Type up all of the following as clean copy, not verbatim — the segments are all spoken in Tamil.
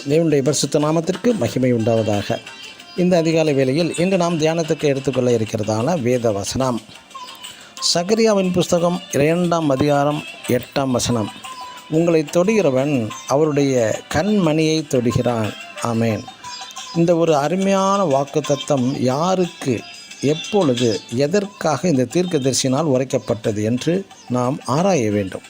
தேவனுடைய பரிசுத்த நாமத்திற்கு மகிமை உண்டாவதாக. இந்த அதிகாலை வேளையில் இன்று நாம் தியானத்துக்கு எடுத்துக்கொள்ள இருக்கிறதான வேத வசனம் சகரியாவின் புஸ்தகம் 2ஆம் அதிகாரம் 8ஆம் வசனம். உங்களை தொடுகிறவன் அவருடைய கண்மணியை தொடுகிறான். ஆமேன். இந்த ஒரு அருமையான வாக்குத்தத்தம் யாருக்கு, எப்பொழுது, எதற்காக இந்த தீர்க்கதரிசியினால் உரைக்கப்பட்டது என்று நாம் ஆராய வேண்டும்.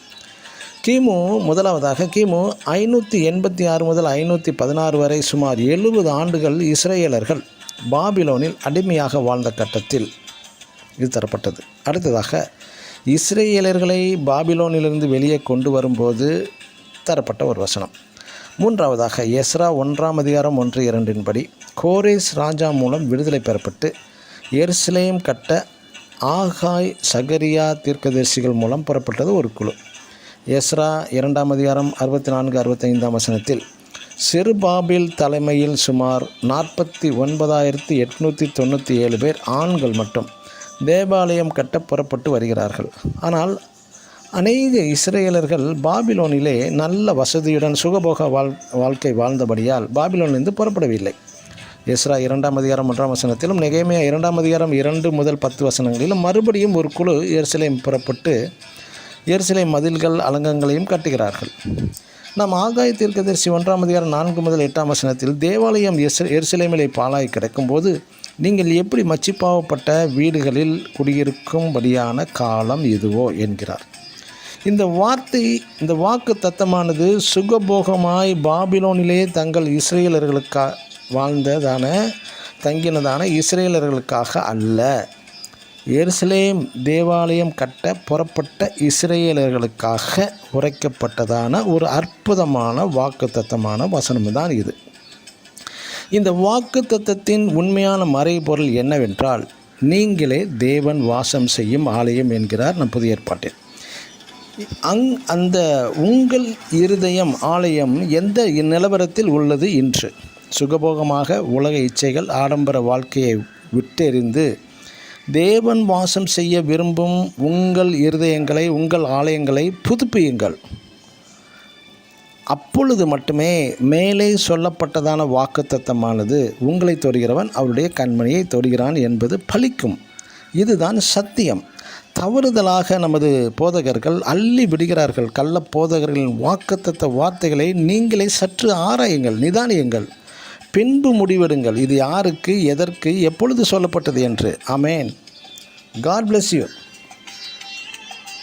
முதலாவதாக கிமு 586 முதல் 516 வரை சுமார் 70 ஆண்டுகள் இஸ்ரேலர்கள் பாபிலோனில் அடிமையாக வாழ்ந்த கட்டத்தில் இது தரப்பட்டது. அடுத்ததாக இஸ்ரேலர்களை பாபிலோனிலிருந்து வெளியே கொண்டு வரும்போது தரப்பட்ட ஒரு வசனம். மூன்றாவதாக எஸ்ரா 1ஆம் அதிகாரம் 1-2 படி கோரேஸ் ராஜா மூலம் விடுதலை பெறப்பட்டு எருசலேம் கட்ட ஆகாய், சகரியா தீர்க்கதரிசிகள் மூலம் புறப்பட்டது ஒரு குழு. எஸ்ரா 2ஆம் அதிகாரம் 64-65 வசனத்தில் செருபாபேல் தலைமையில் சுமார் 49,897 பேர் ஆண்கள் மட்டும் தேவாலயம் கட்ட புறப்பட்டு வருகிறார்கள். ஆனால் அநேக இஸ்ரேலர்கள் பாபிலோனிலே நல்ல வசதியுடன் சுகபோக வாழ்க்கை வாழ்ந்தபடியால் பாபிலோனிலிருந்து புறப்படவில்லை. எஸ்ரா 2ஆம் அதிகாரம் 1ஆம் வசனத்திலும் நெகேமியா 2ஆம் அதிகாரம் 2 முதல் 10 வசனங்களிலும் மறுபடியும் ஒரு குழு எருசலேம் புறப்பட்டு எருசலேம் மதில்கள் அலங்கங்களையும் கட்டுகிறார்கள். நாம் ஆகாய தீர்க்கதரிசி 1ஆம் அதிகாரம் 4 முதல் 8ஆம் வசனத்தில் தேவாலயம் எருசலேமிலே பாழாய் கிடக்கும்போது நீங்கள் எப்படி மச்சிப்பாவப்பட்ட வீடுகளில் குடியிருக்கும்படியான காலம் இதுவோ என்கிறார். இந்த வாக்கு தத்தமானது சுகபோகமாய் பாபிலோனிலே தங்கள் இஸ்ரேலர்களுக்காக தங்கினதான இஸ்ரேலர்களுக்காக அல்ல, எருசலேம் தேவாலயம் கட்ட புறப்பட்ட இஸ்ரேலர்களுக்காக உரைக்கப்பட்டதான ஒரு அற்புதமான வாக்குத்தத்தமான வசனம்தான் இது. இந்த வாக்குத்தத்தத்தின் உண்மையான மறைபொருள் என்னவென்றால், நீங்களே தேவன் வாசம் செய்யும் ஆலயம் என்கிறார் நம் புதிய ஏற்பாட்டில். அந்த உங்கள் இருதயம் ஆலயம் எந்த நிலவரத்தில் உள்ளது இன்று? சுகபோகமாக உலக இச்சைகள், ஆடம்பர வாழ்க்கையை விட்டெறிந்து தேவன் வாசம் செய்ய விரும்பும் உங்கள் இருதயங்களை, உங்கள் ஆலயங்களை புதுப்பியுங்கள். அப்பொழுது மட்டுமே மேலே சொல்லப்பட்டதான வாக்குத்தத்தமானது உங்களை தொடுகிறவன் அவருடைய கண்மணியை தொடுகிறான் என்பது பலிக்கும். இதுதான் சத்தியம். தவறுதலாக நமது போதகர்கள் அள்ளி விடுகிறார்கள். கள்ள போதகர்களின் வாக்குத்தத்த வார்த்தைகளை நீங்களே சற்று ஆராயுங்கள், நிதானியுங்கள், பின்பு முடிவெடுங்கள். இது யாருக்கு, எதற்கு, எப்பொழுது சொல்லப்பட்டது என்று. ஆமேன். God bless you.